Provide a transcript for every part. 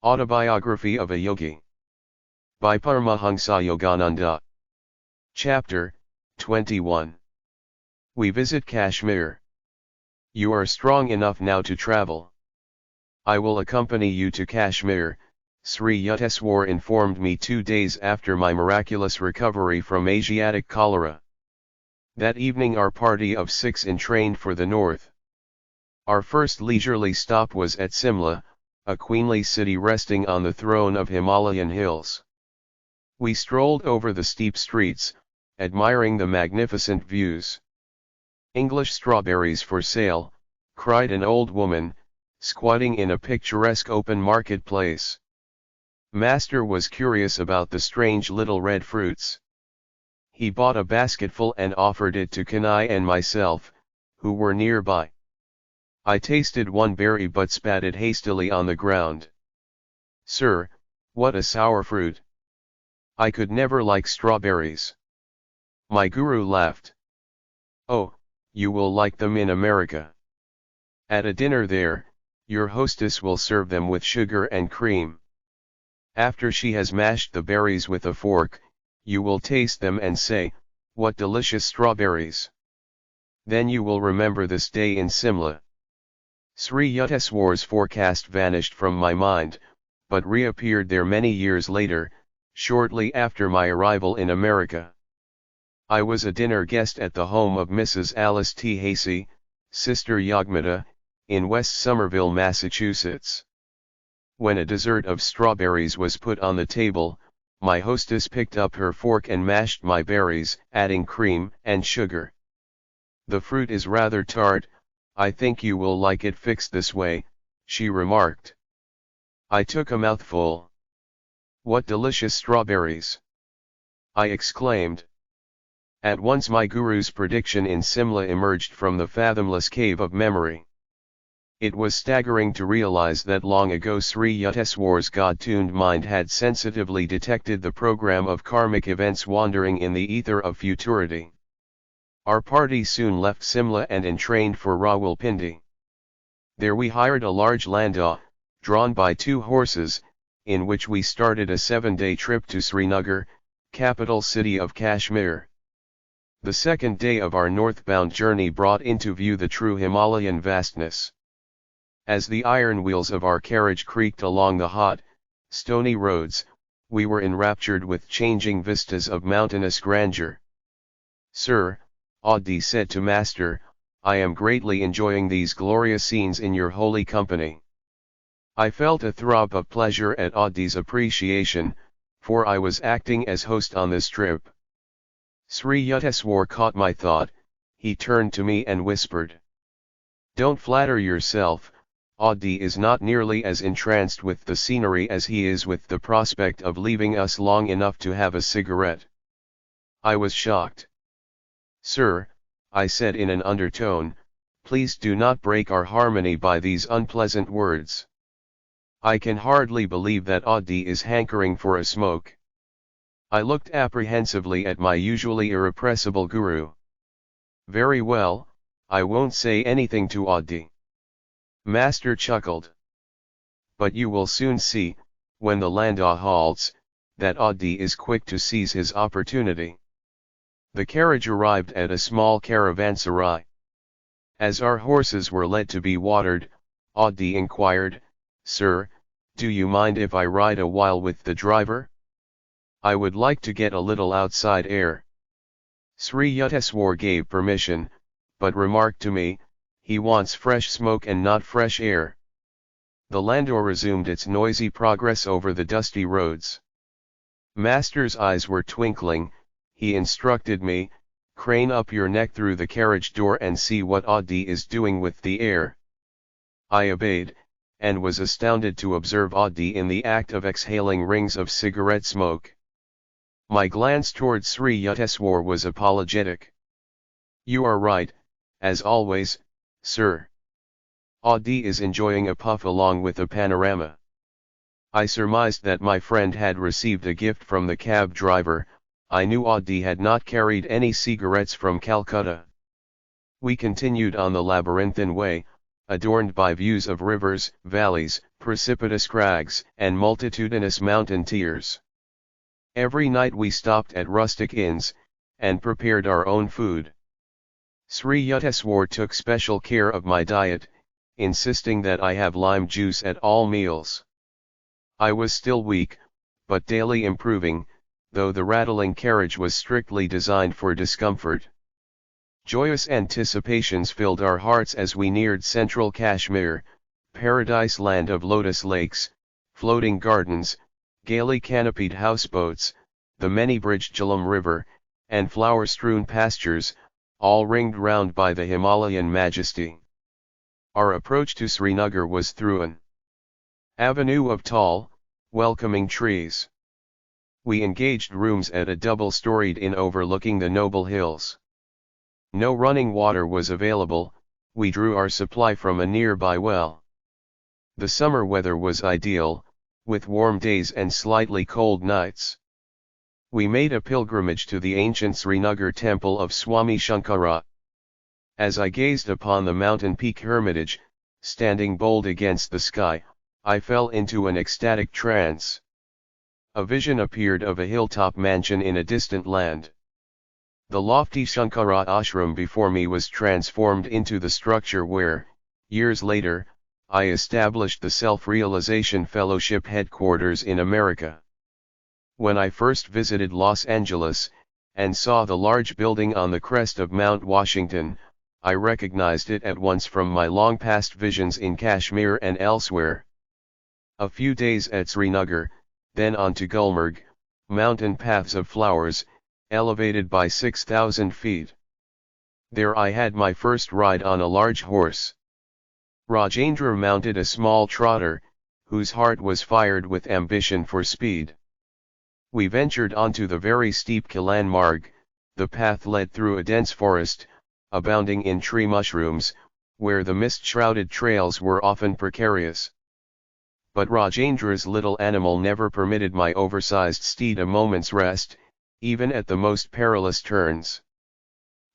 Autobiography of a Yogi. By Paramahansa Yogananda. Chapter 21. We visit Kashmir. You are strong enough now to travel. I will accompany you to Kashmir, Sri Yukteswar informed me 2 days after my miraculous recovery from Asiatic cholera. That evening our party of 6 entrained for the north. Our first leisurely stop was at Simla, a queenly city resting on the throne of Himalayan hills. We strolled over the steep streets, admiring the magnificent views. "English strawberries for sale," cried an old woman, squatting in a picturesque open marketplace. Master was curious about the strange little red fruits. He bought a basketful and offered it to Kanai and myself, who were nearby. I tasted one berry but spat it hastily on the ground. "Sir, what a sour fruit! I could never like strawberries." My guru laughed. "Oh, you will like them in America. At a dinner there, your hostess will serve them with sugar and cream. After she has mashed the berries with a fork, you will taste them and say, 'What delicious strawberries!' Then you will remember this day in Simla." Sri Yukteswar's forecast vanished from my mind, but reappeared there many years later, shortly after my arrival in America. I was a dinner guest at the home of Mrs. Alice T. Hasey, Sister Yogmata, in West Somerville, Massachusetts. When a dessert of strawberries was put on the table, my hostess picked up her fork and mashed my berries, adding cream and sugar. "The fruit is rather tart. I think you will like it fixed this way," she remarked. I took a mouthful. "What delicious strawberries!" I exclaimed. At once my guru's prediction in Simla emerged from the fathomless cave of memory. It was staggering to realize that long ago Sri Yukteswar's God-tuned mind had sensitively detected the program of karmic events wandering in the ether of futurity. Our party soon left Simla and entrained for Rawalpindi. There we hired a large landau, drawn by 2 horses, in which we started a 7-day trip to Srinagar, capital city of Kashmir. The second day of our northbound journey brought into view the true Himalayan vastness. As the iron wheels of our carriage creaked along the hot, stony roads, we were enraptured with changing vistas of mountainous grandeur. "Sir," Audi said to Master, "I am greatly enjoying these glorious scenes in your holy company." I felt a throb of pleasure at Audi's appreciation, for I was acting as host on this trip. Sri Yukteswar caught my thought. He turned to me and whispered, "Don't flatter yourself, Audi is not nearly as entranced with the scenery as he is with the prospect of leaving us long enough to have a cigarette." I was shocked. "Sir," I said in an undertone, "please do not break our harmony by these unpleasant words. I can hardly believe that Audi is hankering for a smoke." I looked apprehensively at my usually irrepressible guru. "Very well, I won't say anything to Audi." Master chuckled. "But you will soon see, when the landau halts, that Audi is quick to seize his opportunity." The carriage arrived at a small caravanserai. As our horses were led to be watered, Audi inquired, "Sir, do you mind if I ride a while with the driver? I would like to get a little outside air." Sri Yukteswar gave permission, but remarked to me, "He wants fresh smoke and not fresh air." The landau resumed its noisy progress over the dusty roads. Master's eyes were twinkling. He instructed me, "Crane up your neck through the carriage door and see what Audi is doing with the air." I obeyed, and was astounded to observe Audi in the act of exhaling rings of cigarette smoke. My glance toward Sri Yukteswar was apologetic. "You are right, as always, sir. Audi is enjoying a puff along with a panorama." I surmised that my friend had received a gift from the cab driver. I knew Audi had not carried any cigarettes from Calcutta. We continued on the labyrinthine way, adorned by views of rivers, valleys, precipitous crags, and multitudinous mountain tiers. Every night we stopped at rustic inns, and prepared our own food. Sri Yukteswar took special care of my diet, insisting that I have lime juice at all meals. I was still weak, but daily improving, though the rattling carriage was strictly designed for discomfort. Joyous anticipations filled our hearts as we neared central Kashmir, paradise land of lotus lakes, floating gardens, gaily canopied houseboats, the many-bridged Jhelum River, and flower-strewn pastures, all ringed round by the Himalayan majesty. Our approach to Srinagar was through an avenue of tall, welcoming trees. We engaged rooms at a double-storied inn overlooking the noble hills. No running water was available, we drew our supply from a nearby well. The summer weather was ideal, with warm days and slightly cold nights. We made a pilgrimage to the ancient Srinagar temple of Swami Shankara. As I gazed upon the mountain peak hermitage, standing bold against the sky, I fell into an ecstatic trance. A vision appeared of a hilltop mansion in a distant land. The lofty Shankara ashram before me was transformed into the structure where, years later, I established the Self-Realization Fellowship headquarters in America. When I first visited Los Angeles, and saw the large building on the crest of Mount Washington, I recognized it at once from my long-past visions in Kashmir and elsewhere. A few days at Srinagar, then on to Gulmarg, mountain paths of flowers, elevated by 6,000 feet. There I had my first ride on a large horse. Rajendra mounted a small trotter, whose heart was fired with ambition for speed. We ventured onto the very steep Kilan Marg. The path led through a dense forest, abounding in tree mushrooms, where the mist-shrouded trails were often precarious. But Rajendra's little animal never permitted my oversized steed a moment's rest, even at the most perilous turns.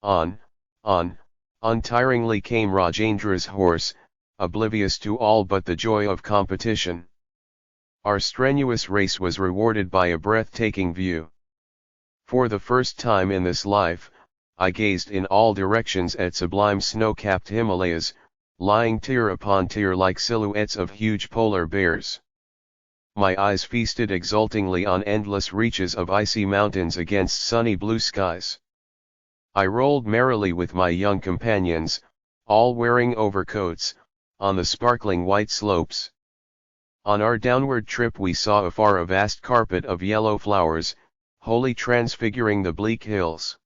On, untiringly came Rajendra's horse, oblivious to all but the joy of competition. Our strenuous race was rewarded by a breathtaking view. For the first time in this life, I gazed in all directions at sublime snow-capped Himalayas, lying tier upon tier like silhouettes of huge polar bears. My eyes feasted exultingly on endless reaches of icy mountains against sunny blue skies. I rolled merrily with my young companions, all wearing overcoats, on the sparkling white slopes. On our downward trip we saw afar a vast carpet of yellow flowers, wholly transfiguring the bleak hills.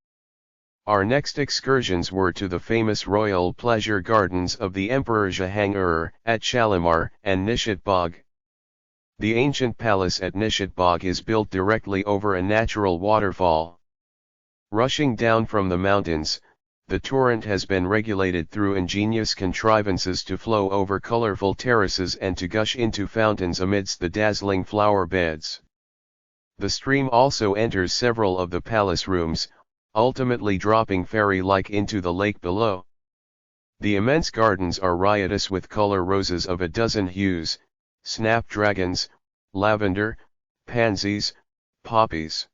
Our next excursions were to the famous royal pleasure gardens of the Emperor Jahangir at Shalimar and Nishit Bagh. The ancient palace at Nishit Bagh is built directly over a natural waterfall. Rushing down from the mountains, the torrent has been regulated through ingenious contrivances to flow over colorful terraces and to gush into fountains amidst the dazzling flower beds. The stream also enters several of the palace rooms, ultimately dropping fairy-like into the lake below. The immense gardens are riotous with color roses of a dozen hues, snapdragons, lavender, pansies, poppies.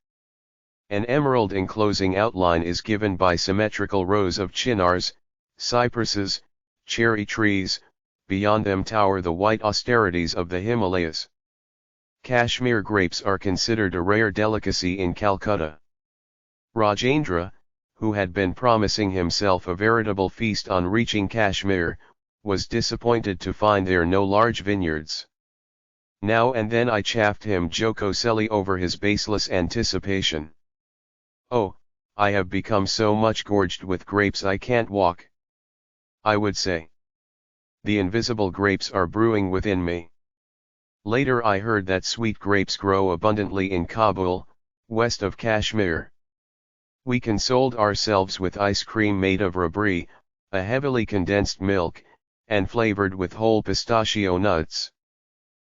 An emerald enclosing outline is given by symmetrical rows of chinars, cypresses, cherry trees, beyond them tower the white austerities of the Himalayas. Kashmir grapes are considered a rare delicacy in Calcutta. Rajendra, who had been promising himself a veritable feast on reaching Kashmir, was disappointed to find there no large vineyards. Now and then I chaffed him jocosely over his baseless anticipation. "Oh, I have become so much gorged with grapes I can't walk," I would say. "The invisible grapes are brewing within me." Later I heard that sweet grapes grow abundantly in Kabul, west of Kashmir. We consoled ourselves with ice cream made of rabri, a heavily condensed milk, and flavored with whole pistachio nuts.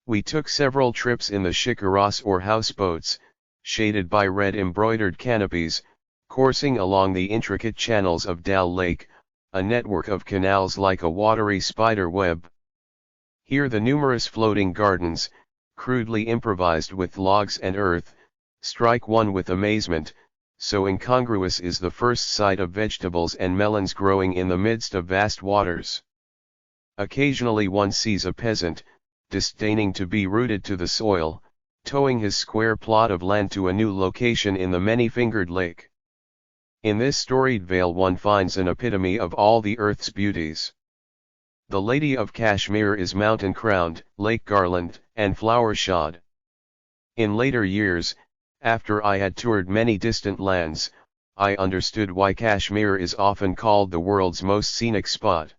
We took several trips in the shikaras or houseboats, shaded by red embroidered canopies, coursing along the intricate channels of Dal Lake, a network of canals like a watery spider web. Here the numerous floating gardens, crudely improvised with logs and earth, strike one with amazement, so incongruous is the first sight of vegetables and melons growing in the midst of vast waters. Occasionally one sees a peasant, disdaining to be rooted to the soil, towing his square plot of land to a new location in the many-fingered lake. In this storied vale one finds an epitome of all the earth's beauties. The Lady of Kashmir is mountain-crowned, lake-garlanded, and flower-shod. In later years, after I had toured many distant lands, I understood why Kashmir is often called the world's most scenic spot.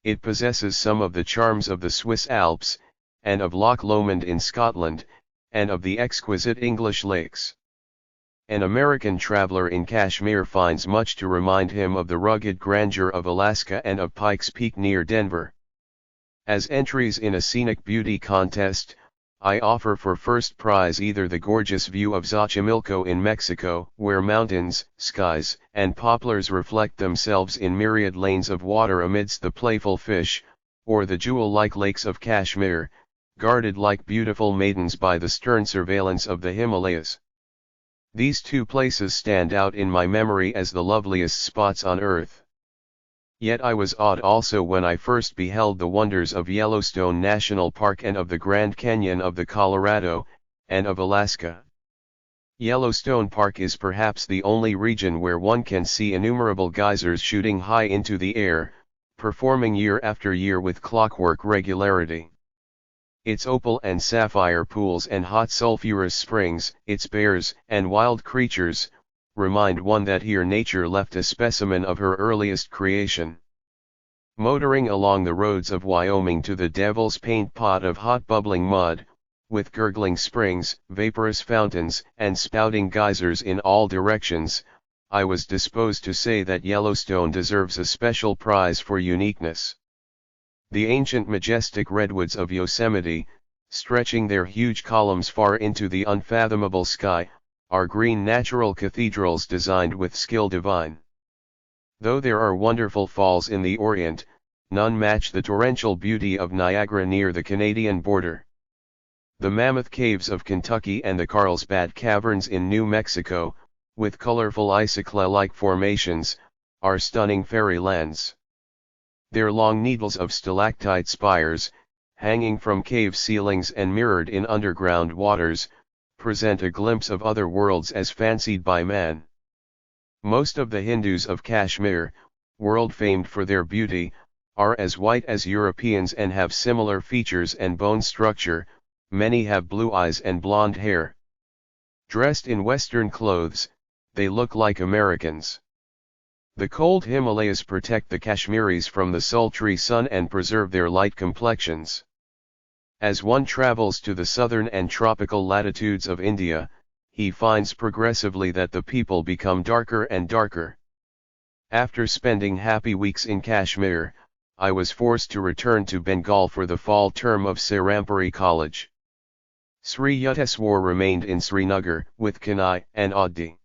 It possesses some of the charms of the Swiss Alps, and of Loch Lomond in Scotland, and of the exquisite English lakes. An American traveler in Kashmir finds much to remind him of the rugged grandeur of Alaska and of Pikes Peak near Denver. As entries in a scenic beauty contest, I offer for first prize either the gorgeous view of Xochimilco in Mexico, where mountains, skies, and poplars reflect themselves in myriad lanes of water amidst the playful fish, or the jewel-like lakes of Kashmir, guarded like beautiful maidens by the stern surveillance of the Himalayas. These two places stand out in my memory as the loveliest spots on earth. Yet I was awed also when I first beheld the wonders of Yellowstone National Park and of the Grand Canyon of the Colorado, and of Alaska. Yellowstone Park is perhaps the only region where one can see innumerable geysers shooting high into the air, performing year after year with clockwork regularity. Its opal and sapphire pools and hot sulphurous springs, its bears and wild creatures, remind one that here nature left a specimen of her earliest creation. Motoring along the roads of Wyoming to the Devil's Paint Pot of hot bubbling mud, with gurgling springs, vaporous fountains, and spouting geysers in all directions, I was disposed to say that Yellowstone deserves a special prize for uniqueness. The ancient majestic redwoods of Yosemite, stretching their huge columns far into the unfathomable sky, are green natural cathedrals designed with skill divine. Though there are wonderful falls in the Orient, none match the torrential beauty of Niagara near the Canadian border. The Mammoth Caves of Kentucky and the Carlsbad Caverns in New Mexico, with colorful icicle-like formations, are stunning fairylands. Their long needles of stalactite spires, hanging from cave ceilings and mirrored in underground waters, present a glimpse of other worlds as fancied by man. Most of the Hindus of Kashmir, world-famed for their beauty, are as white as Europeans and have similar features and bone structure. Many have blue eyes and blonde hair. Dressed in Western clothes, they look like Americans. The cold Himalayas protect the Kashmiris from the sultry sun and preserve their light complexions. As one travels to the southern and tropical latitudes of India, he finds progressively that the people become darker and darker. After spending happy weeks in Kashmir, I was forced to return to Bengal for the fall term of Serampuri College. Sri Yukteswar remained in Srinagar with Kanai and Addi.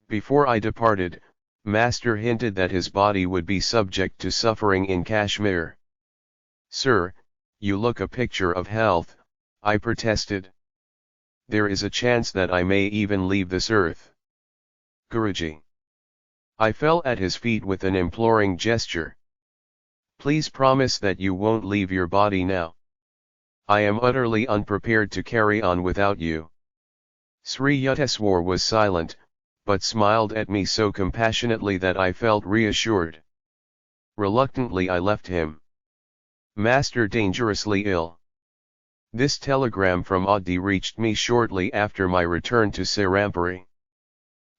Before I departed, Master hinted that his body would be subject to suffering in Kashmir. "Sir, you look a picture of health," I protested. "There is a chance that I may even leave this earth." "Guruji." I fell at his feet with an imploring gesture. "Please promise that you won't leave your body now. I am utterly unprepared to carry on without you." Sri Yukteswar was silent, but smiled at me so compassionately that I felt reassured. Reluctantly I left him. Master dangerously ill. This telegram from Addi reached me shortly after my return to Serampuri.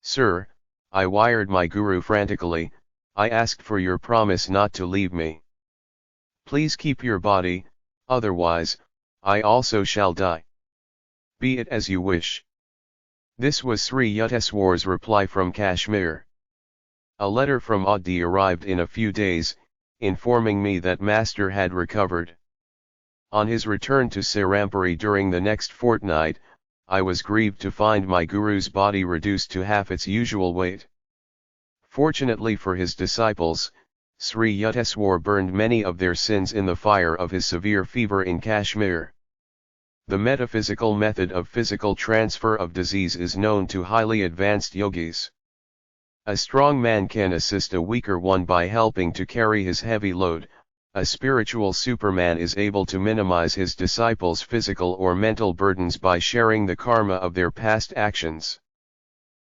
"Sir," I wired my guru frantically, "I asked for your promise not to leave me. Please keep your body, otherwise, I also shall die. Be it as you wish." This was Sri Yukteswar's reply from Kashmir. A letter from Addi arrived in a few days, informing me that Master had recovered. On his return to Serampuri during the next fortnight, I was grieved to find my guru's body reduced to half its usual weight. Fortunately for his disciples, Sri Yukteswar burned many of their sins in the fire of his severe fever in Kashmir. The metaphysical method of physical transfer of disease is known to highly advanced yogis. A strong man can assist a weaker one by helping to carry his heavy load. A spiritual superman is able to minimize his disciples' physical or mental burdens by sharing the karma of their past actions.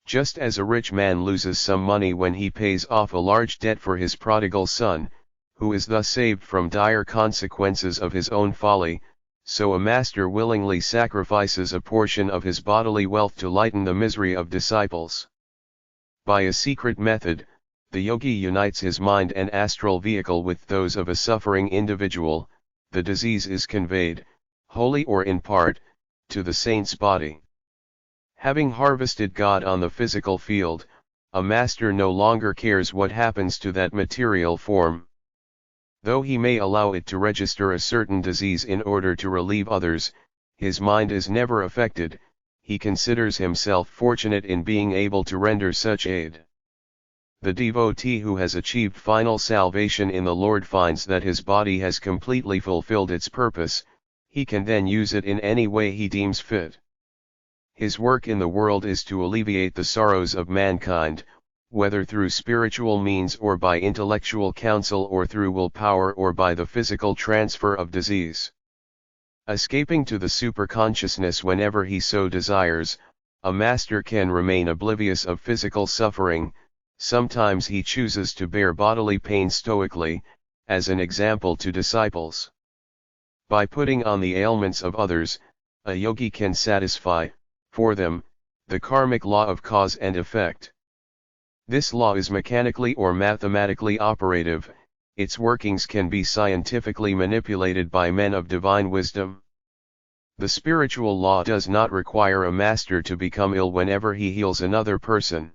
Just as a rich man loses some money when he pays off a large debt for his prodigal son, who is thus saved from dire consequences of his own folly, so a master willingly sacrifices a portion of his bodily wealth to lighten the misery of disciples. By a secret method, the yogi unites his mind and astral vehicle with those of a suffering individual. The disease is conveyed, wholly or in part, to the saint's body. Having harvested God on the physical field, a master no longer cares what happens to that material form. Though he may allow it to register a certain disease in order to relieve others, his mind is never affected. He considers himself fortunate in being able to render such aid. The devotee who has achieved final salvation in the Lord finds that his body has completely fulfilled its purpose. He can then use it in any way he deems fit. His work in the world is to alleviate the sorrows of mankind, whether through spiritual means or by intellectual counsel or through willpower or by the physical transfer of disease. Escaping to the superconsciousness whenever he so desires, a master can remain oblivious of physical suffering. Sometimes he chooses to bear bodily pain stoically, as an example to disciples. By putting on the ailments of others, a yogi can satisfy, for them, the karmic law of cause and effect. This law is mechanically or mathematically operative. Its workings can be scientifically manipulated by men of divine wisdom. The spiritual law does not require a master to become ill whenever he heals another person.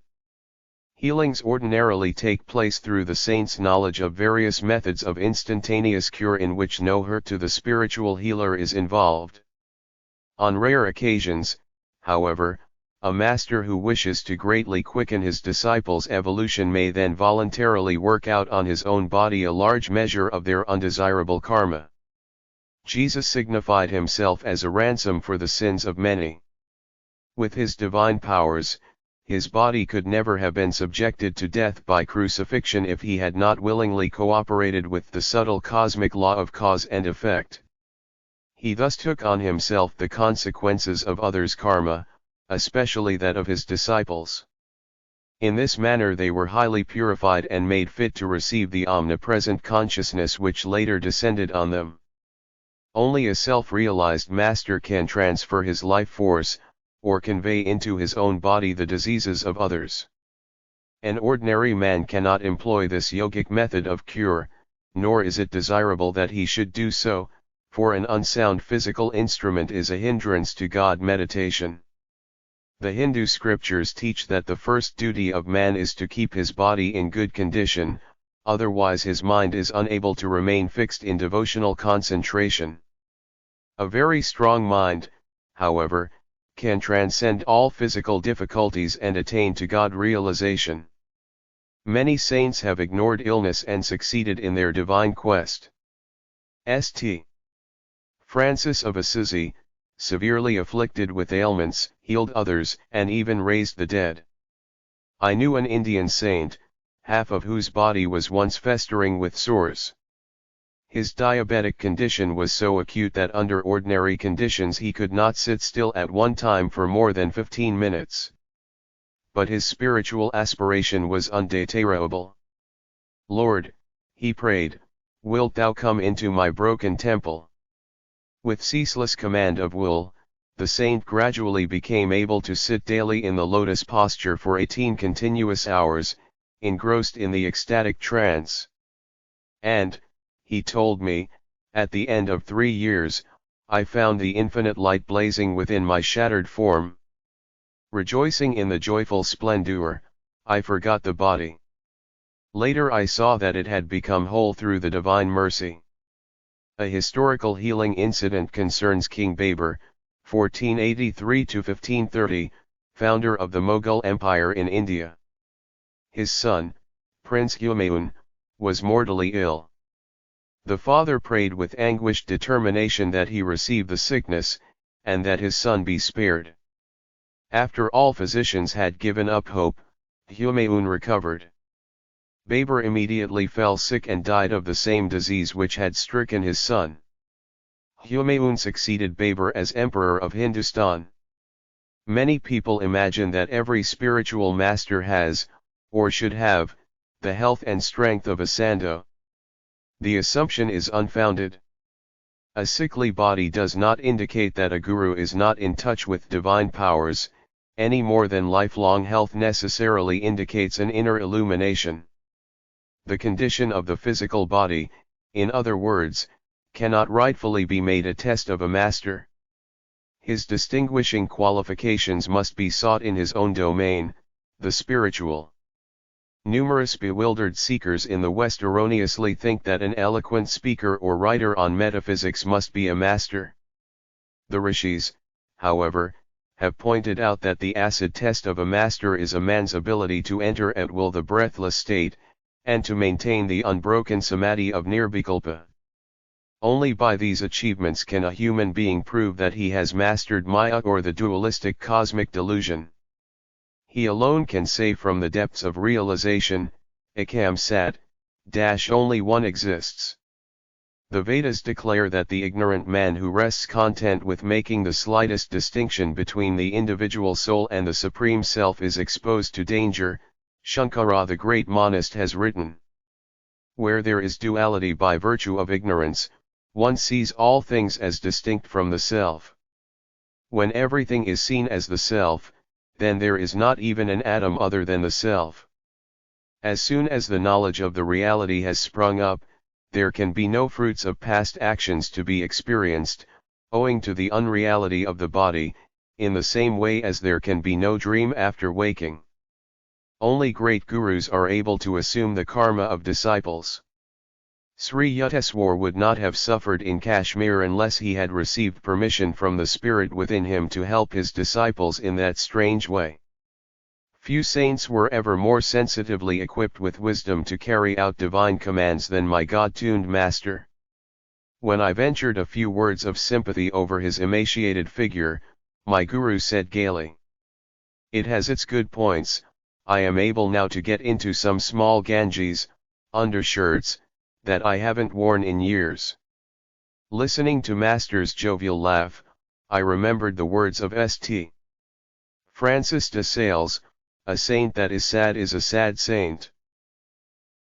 Healings ordinarily take place through the saint's knowledge of various methods of instantaneous cure in which no hurt to the spiritual healer is involved. On rare occasions, however, a master who wishes to greatly quicken his disciples' evolution may then voluntarily work out on his own body a large measure of their undesirable karma. Jesus signified himself as a ransom for the sins of many. With his divine powers, his body could never have been subjected to death by crucifixion if he had not willingly cooperated with the subtle cosmic law of cause and effect. He thus took on himself the consequences of others' karma, especially that of his disciples. In this manner they were highly purified and made fit to receive the omnipresent consciousness which later descended on them. Only a self-realized master can transfer his life force, or convey into his own body the diseases of others. An ordinary man cannot employ this yogic method of cure, nor is it desirable that he should do so, for an unsound physical instrument is a hindrance to God meditation. The Hindu scriptures teach that the first duty of man is to keep his body in good condition, otherwise his mind is unable to remain fixed in devotional concentration. A very strong mind, however, can transcend all physical difficulties and attain to God realization. Many saints have ignored illness and succeeded in their divine quest. St. Francis of Assisi, severely afflicted with ailments, healed others, and even raised the dead. I knew an Indian saint, half of whose body was once festering with sores. His diabetic condition was so acute that under ordinary conditions he could not sit still at one time for more than 15 minutes. But his spiritual aspiration was undeterrable. Lord, he prayed, wilt thou come into my broken temple? With ceaseless command of will, the saint gradually became able to sit daily in the lotus posture for 18 continuous hours, engrossed in the ecstatic trance. And, he told me, at the end of 3 years, I found the infinite light blazing within my shattered form. Rejoicing in the joyful splendor, I forgot the body. Later I saw that it had become whole through the divine mercy. A historical healing incident concerns King Babur, 1483–1530, founder of the Mughal Empire in India. His son, Prince Humayun, was mortally ill. The father prayed with anguished determination that he receive the sickness, and that his son be spared. After all physicians had given up hope, Humayun recovered. Babur immediately fell sick and died of the same disease which had stricken his son. Humayun succeeded Babur as emperor of Hindustan. Many people imagine that every spiritual master has, or should have, the health and strength of a Sando. The assumption is unfounded. A sickly body does not indicate that a guru is not in touch with divine powers, any more than lifelong health necessarily indicates an inner illumination. The condition of the physical body, in other words, cannot rightfully be made a test of a master. His distinguishing qualifications must be sought in his own domain, the spiritual. Numerous bewildered seekers in the West erroneously think that an eloquent speaker or writer on metaphysics must be a master. The rishis, however, have pointed out that the acid test of a master is a man's ability to enter at will the breathless state, and to maintain the unbroken samadhi of nirvikalpa. Only by these achievements can a human being prove that he has mastered Maya or the dualistic cosmic delusion. He alone can say from the depths of realization, Ekam Sat, only one exists. The Vedas declare that the ignorant man who rests content with making the slightest distinction between the individual soul and the Supreme Self is exposed to danger. Shankara the great monist has written. Where there is duality by virtue of ignorance, one sees all things as distinct from the self. When everything is seen as the self, then there is not even an atom other than the self. As soon as the knowledge of the reality has sprung up, there can be no fruits of past actions to be experienced, owing to the unreality of the body, in the same way as there can be no dream after waking. Only great gurus are able to assume the karma of disciples. Sri Yukteswar would not have suffered in Kashmir unless he had received permission from the spirit within him to help his disciples in that strange way. Few saints were ever more sensitively equipped with wisdom to carry out divine commands than my God-tuned master. When I ventured a few words of sympathy over his emaciated figure, my guru said gaily, "It has its good points. I am able now to get into some small ganges, undershirts, that I haven't worn in years." Listening to Master's jovial laugh, I remembered the words of St. Francis de Sales, "A saint that is sad is a sad saint."